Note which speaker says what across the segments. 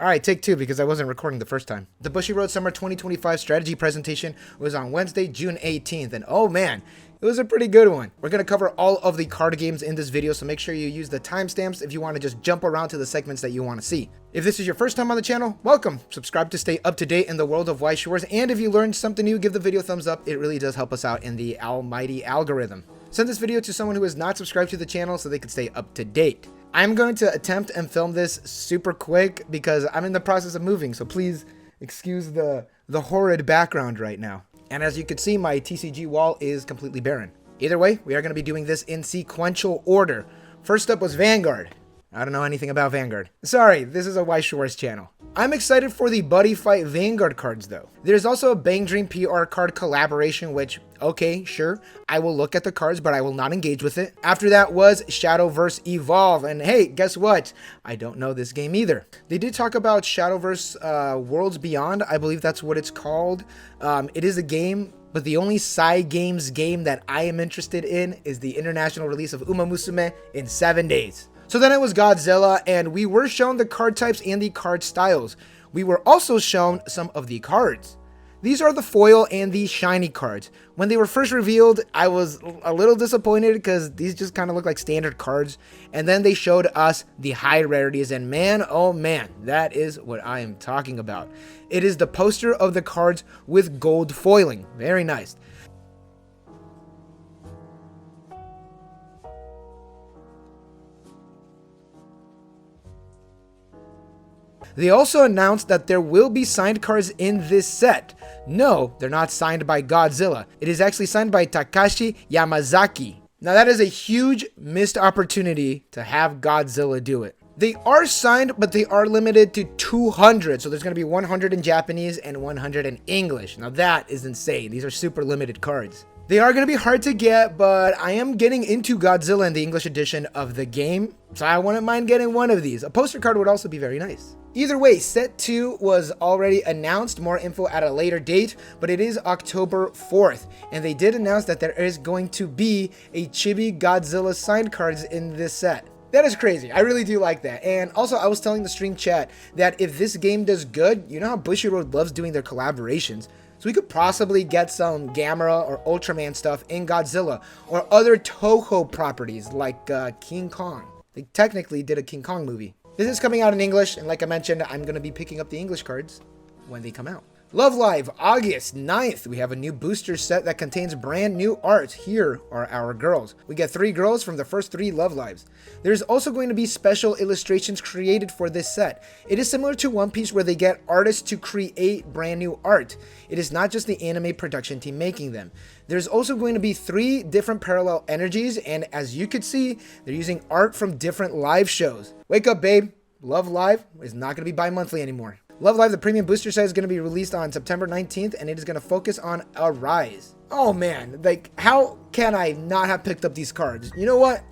Speaker 1: Alright, take two because I wasn't recording the first time. The Bushiroad Summer 2025 strategy presentation was on Wednesday, June 18th, and oh man, it was a pretty good one. We're going to cover all of the card games in this video, so make sure you use the timestamps if you want to just jump around to the segments that you want to see. If this is your first time on the channel, welcome. Subscribe to stay up to date in the world of Weiss Schwarz, and if you learned something new, give the video a thumbs up. It really does help us out in the almighty algorithm. Send this video to someone who is not subscribed to the channel so they can stay up to date. I'm going to attempt and film this super quick because I'm in the process of moving, so please excuse the horrid background right now. And as you can see, my TCG wall is completely barren. Either way, we are going to be doing this in sequential order. First up was Vanguard. I don't know anything about Vanguard. Sorry, this is a Weiss Schwarz channel. I'm excited for the Buddy Fight Vanguard cards though. There's also a Bang Dream PR card collaboration, which, okay, sure, I will look at the cards, but I will not engage with it. After that was Shadowverse Evolve, and hey, guess what? I don't know this game either. They did talk about Shadowverse Worlds Beyond, I believe that's what it's called. It is a game, but the only Cygames game that I am interested in is the international release of Uma Musume in 7 days. So then it was Godzilla, and we were shown the card types and the card styles. We were also shown some of the cards. These are the foil and the shiny cards. When they were first revealed, I was a little disappointed because these just kind of look like standard cards. And then they showed us the high rarities, and man, oh man, that is what I am talking about. It is the poster of the cards with gold foiling. Very nice. They also announced that there will be signed cards in this set. No, they're not signed by Godzilla. It is actually signed by Takashi Yamazaki. Now that is a huge missed opportunity to have Godzilla do it. They are signed, but they are limited to 200. So there's going to be 100 in Japanese and 100 in English. Now that is insane. These are super limited cards. They are going to be hard to get, but I am getting into Godzilla in the English edition of the game, so I wouldn't mind getting one of these. A poster card would also be very nice. Either way, set 2 was already announced, more info at a later date, but it is October 4th, and they did announce that there is going to be a Chibi Godzilla signed cards in this set. That is crazy. I really do like that. And also, I was telling the stream chat that if this game does good, you know how Bushiroad loves doing their collaborations, so we could possibly get some Gamera or Ultraman stuff in Godzilla, or other Toho properties like King Kong. They technically did a King Kong movie. This is coming out in English, and like I mentioned, I'm going to be picking up the English cards when they come out. Love Live, August 9th, we have a new booster set that contains brand new art. Here are our girls. We get 3 girls from the first 3 Love Lives. There's also going to be special illustrations created for this set. It is similar to One Piece where they get artists to create brand new art. It is not just the anime production team making them. There's also going to be 3 different parallel energies, and as you could see, they're using art from different live shows. Wake up, babe. Love Live is not going to be bi-monthly anymore. Love Live, the premium booster set, is going to be released on September 19th, and it is going to focus on Arise. Oh man, like, how can I not have picked up these cards? You know what?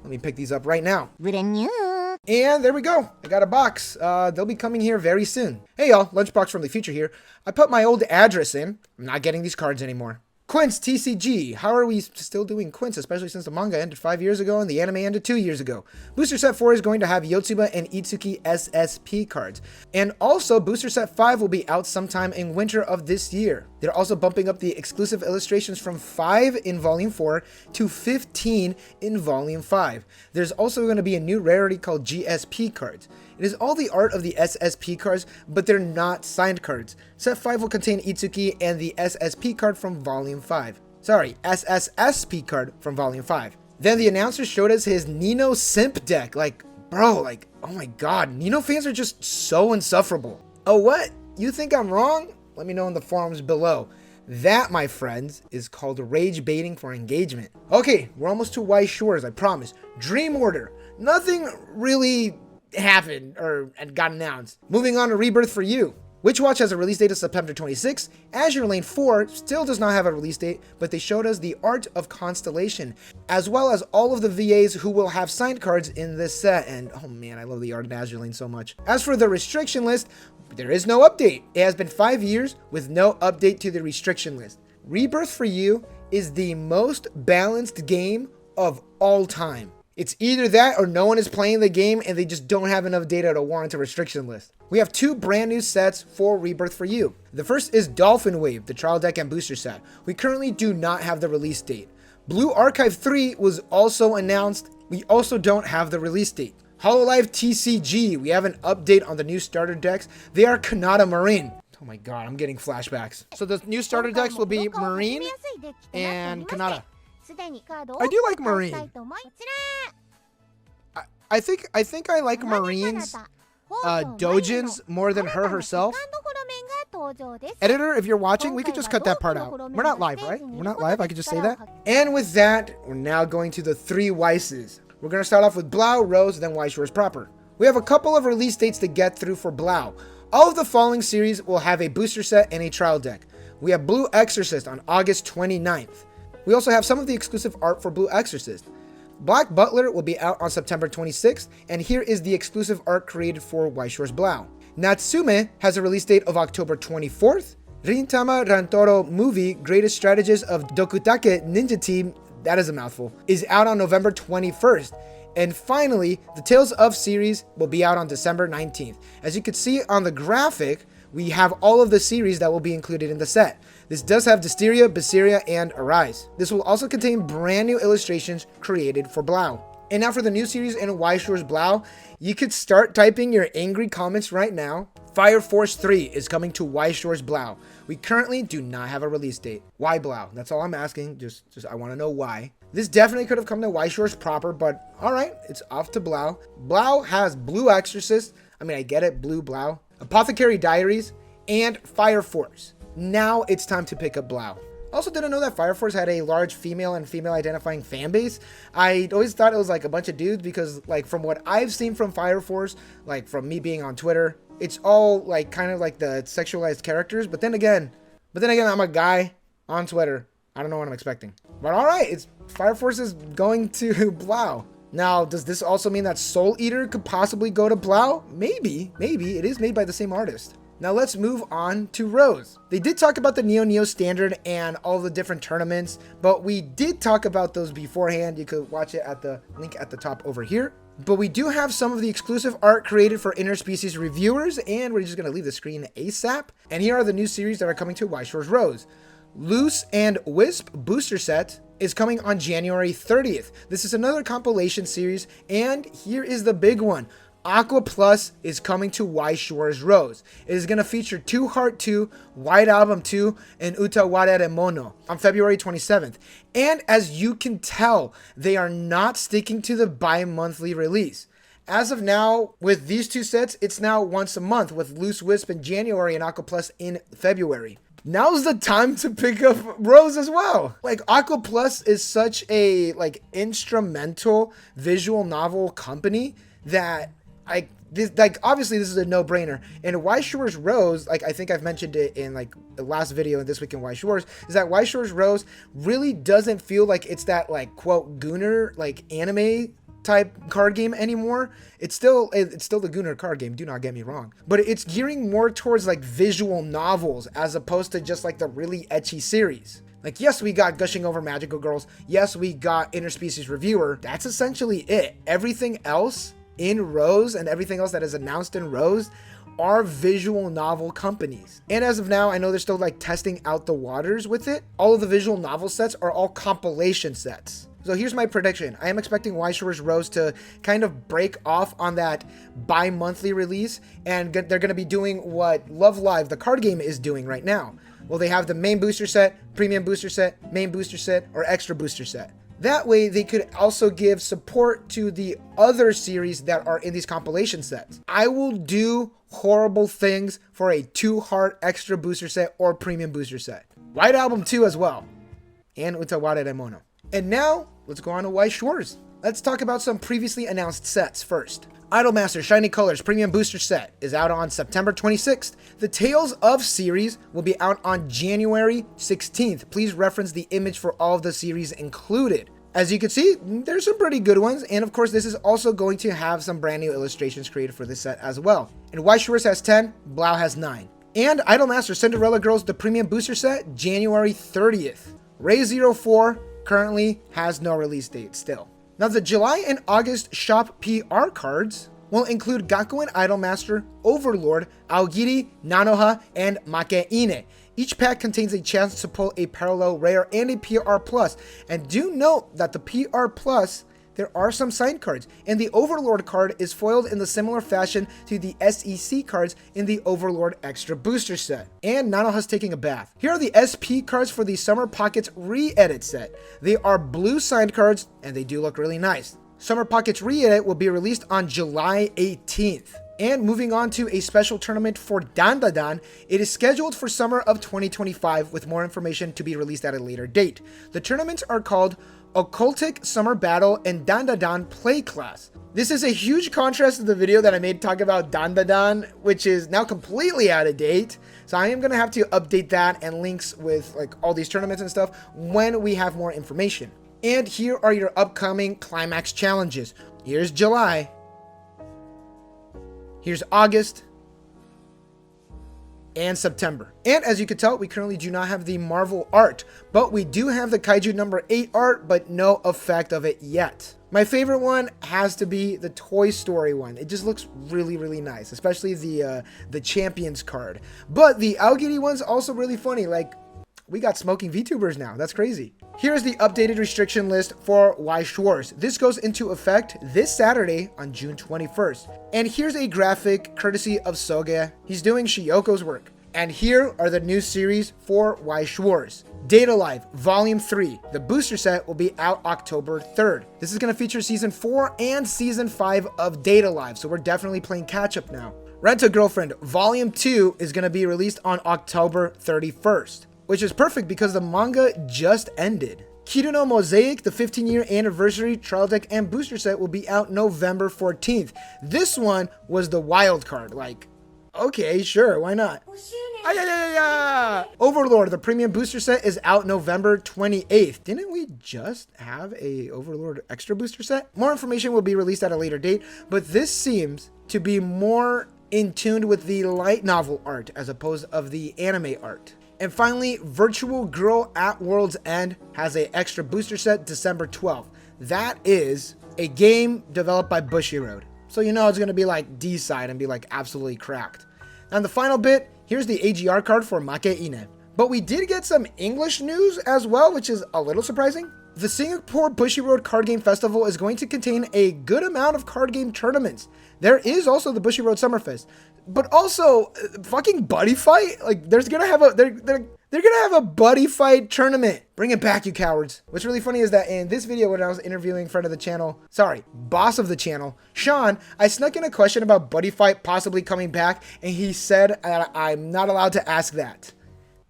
Speaker 1: Let me pick these up right now. And there we go. I got a box. They'll be coming here very soon. Hey y'all, Lunchbox from the future here. I put my old address in. I'm not getting these cards anymore. Quints TCG. How are we still doing Quints, especially since the manga ended 5 years ago and the anime ended 2 years ago? Booster Set 4 is going to have Yotsuba and Itsuki SSP cards. And also, Booster Set 5 will be out sometime in winter of this year. They're also bumping up the exclusive illustrations from 5 in Volume 4 to 15 in Volume 5. There's also going to be a new rarity called GSP cards. It is all the art of the SSP cards, but they're not signed cards. Set 5 will contain Itsuki and the SSP card from Volume 5. Sorry, SSSP card from Volume 5. Then the announcer showed us his Nino Simp deck. Like, bro, like, oh my god, Nino fans are just so insufferable. Oh, what? You think I'm wrong? Let me know in the forums below. That, my friends, is called rage baiting for engagement. Okay, we're almost to Weiss Schwarz, I promise. Dream Order. Nothing really happened and got announced. Moving on to Rebirth for you. Witchwatch has a release date of September 26th. Azure Lane 4 still does not have a release date, but they showed us the art of Constellation, as well as all of the VAs who will have signed cards in this set. And oh man, I love the art in Azure Lane so much. As for the restriction list, there is no update. It has been 5 years with no update to the restriction list. Rebirth for you is the most balanced game of all time. It's either that or no one is playing the game and they just don't have enough data to warrant a restriction list. We have 2 brand new sets for Rebirth for you. The first is Dolphin Wave, the trial deck and booster set. We currently do not have the release date. Blue Archive 3 was also announced. We also don't have the release date. Hololive TCG, we have an update on the new starter decks. They are Kanata Marine. Oh my god, I'm getting flashbacks. So the new starter decks will be Marine and Kanata. I do like Marine. I think I like Marine's Dojins more than her herself. Editor, if you're watching, we could just cut that part out. We're not live, right? We're not live, I could just say that. And with that, we're now going to the 3 Weisses. We're going to start off with Blau, Rose, then Weiss Schwarz proper. We have a couple of release dates to get through for Blau. All of the following series will have a booster set and a trial deck. We have Blue Exorcist on August 29th. We also have some of the exclusive art for Blue Exorcist. Black Butler will be out on September 26th, and here is the exclusive art created for Weiss Schwarz Blau. Natsume has a release date of October 24th. Rintama Rantoro movie, Greatest Strategist of Dokutake Ninja Team, that is a mouthful, is out on November 21st. And finally, the Tales of series will be out on December 19th. As you can see on the graphic, we have all of the series that will be included in the set. This does have Disteria, Basiria, and Arise. This will also contain brand new illustrations created for Blau. And now for the new series in Weiss Schwarz Blau, you could start typing your angry comments right now. Fire Force 3 is coming to Weiss Schwarz Blau. We currently do not have a release date. Why Blau? That's all I'm asking. Just I want to know why. This definitely could have come to Weiss Schwarz proper, but alright, it's off to Blau. Blau has Blue Exorcist. I mean, I get it, Blue Blau. Apothecary Diaries, and Fire Force. Now it's time to pick up Blau. Also didn't know that Fire Force had a large female and female identifying fan base. I always thought it was like a bunch of dudes because like from what I've seen from Fire Force, like from me being on Twitter, it's all like kind of like the sexualized characters. But then again, I'm a guy on Twitter. I don't know what I'm expecting. But alright, it's Fire Force is going to Blau. Now, does this also mean that Soul Eater could possibly go to Blau? Maybe. It is made by the same artist. Now let's move on to Rose. They did talk about the Neo Standard and all the different tournaments, but we did talk about those beforehand. You could watch it at the link at the top over here. But we do have some of the exclusive art created for Interspecies reviewers, and we're just going to leave the screen ASAP. And here are the new series that are coming to Weiss Schwarz Rose. Loose and Wisp Booster Set is coming on January 30th. This is another compilation series, and here is the big one. Aqua Plus is coming to Weiss Schwarz Rose. It is going to feature 2 Heart 2, White Album 2, and Utawarere Mono on February 27th. And as you can tell, they are not sticking to the bi-monthly release. As of now, with these 2 sets, it's now once a month with Loose Wisp in January and Aqua Plus in February. Now's the time to pick up Rose as well. Like Aqua Plus is such a like instrumental visual novel company that obviously this is a no-brainer. And Weiss Schwarz Rose, like I think I've mentioned it in like the last video in This Week in Weiss Schwarz, is that Weiss Schwarz Rose really doesn't feel like it's that like quote Gunnar like anime type card game anymore. It's still the Gunnar card game, do not get me wrong, but it's gearing more towards like visual novels as opposed to just like the really ecchi series. Like, yes, we got Gushing Over Magical Girls. Yes, we got Interspecies Reviewer. That's essentially it. Everything else in Rose and everything else that is announced in Rose are visual novel companies. And as of now, I know they're still like testing out the waters with it. All of the visual novel sets are all compilation sets. So here's my prediction. I am expecting Weiss Schwarz Rose to kind of break off on that bi-monthly release, and they're going to be doing what Love Live, the card game, is doing right now. Well, they have the main booster set, premium booster set, main booster set, or extra booster set. That way, they could also give support to the other series that are in these compilation sets. I will do horrible things for a 2-heart extra booster set or premium booster set. White Album 2 as well. And Utawarere Mono. And now, let's go on to Weiss Schwarz. Let's talk about some previously announced sets first. Idolmaster Shiny Colors Premium Booster Set is out on September 26th. The Tales of series will be out on January 16th. Please reference the image for all of the series included. As you can see, there's some pretty good ones, and of course this is also going to have some brand new illustrations created for this set as well. And Weiss Schwarz has 10, Blau has 9. And Idolmaster Cinderella Girls The Premium Booster Set, January 30th. Ray 04 currently has no release date still. Now, the July and August shop PR cards will include Gakuen Idolmaster, Overlord, Aogiri, Nanoha, and Makeine. Each pack contains a chance to pull a parallel rare and a PR plus. And do note that the PR plus, there are some signed cards, and the Overlord card is foiled in the similar fashion to the SEC cards in the Overlord Extra Booster set. And Nanoha's taking a bath. Here are the SP cards for the Summer Pockets re-edit set. They are blue signed cards, and they do look really nice. Summer Pockets re-edit will be released on July 18th. And moving on to a special tournament for DanDaDan, it is scheduled for summer of 2025 with more information to be released at a later date. The tournaments are called Occultic Summer Battle and DanDaDan Play Class. This is a huge contrast to the video that I made talking about DanDaDan, which is now completely out of date. So I am going to have to update that and links with like all these tournaments and stuff when we have more information. And here are your upcoming Climax challenges. Here's July. Here's August. And September. And as you can tell, we currently do not have the Marvel art, but we do have the Kaiju number 8 art, but no effect of it yet. My favorite one has to be the Toy Story one. It just looks really, really nice, especially the Champions card. But the Aogiri one's also really funny. Like, we got smoking VTubers now. That's crazy. Here's the updated restriction list for Weiss Schwarz. This goes into effect this Saturday on June 21st. And here's a graphic courtesy of Soge. He's doing Shiyoko's work. And here are the new series for Weiss Schwarz. DanDaDan Volume 3. The booster set will be out October 3rd. This is going to feature Season 4 and Season 5 of DanDaDan, so we're definitely playing catch-up now. Rent-A-Girlfriend Volume 2 is going to be released on October 31st. Which is perfect because the manga just ended. Kiruno Mosaic, the 15-year anniversary trial deck and booster set will be out November 14th. This one was the wild card. Like, okay, sure, why not? Overlord, the premium booster set is out November 28th. Didn't we just have a Overlord extra booster set? More information will be released at a later date, but this seems to be more in tune with the light novel art as opposed of the anime art. And finally, Virtual Girl at World's End has an extra booster set December 12th. That is a game developed by Bushiroad. So you know it's going to be like D-side and be like absolutely cracked. And the final bit, here's the AGR card for Makeine. But we did get some English news as well, which is a little surprising. The Singapore Bushiroad Card Game Festival is going to contain a good amount of card game tournaments. There is also the Bushiroad Summer Fest, but also fucking buddy fight. Like they're gonna have a buddy fight tournament. Bring it back, you cowards. What's really funny is that in this video when I was interviewing friend of the channel, boss of the channel, Sean, I snuck in a question about buddy fight possibly coming back, and he said I'm not allowed to ask that.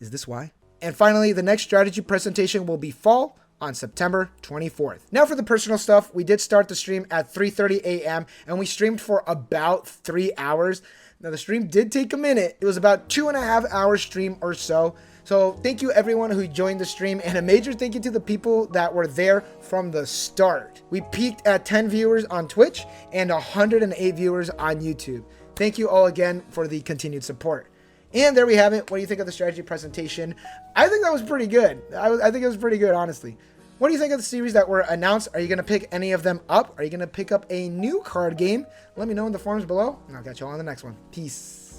Speaker 1: Is this why? And finally, the next strategy presentation will be fall on September 24th. Now for the personal stuff, we did start the stream at 3:30 a.m. and we streamed for about 3 hours. Now the stream did take a minute. It was about 2.5 hour stream or so. So thank you everyone who joined the stream, and a major thank you to the people that were there from the start. We peaked at 10 viewers on Twitch and 108 viewers on YouTube. Thank you all again for the continued support. And there we have it. What do you think of the strategy presentation? I think that was pretty good. I think it was pretty good, honestly. What do you think of the series that were announced? Are you going to pick any of them up? Are you going to pick up a new card game? Let me know in the forums below, and I'll catch you all on the next one. Peace.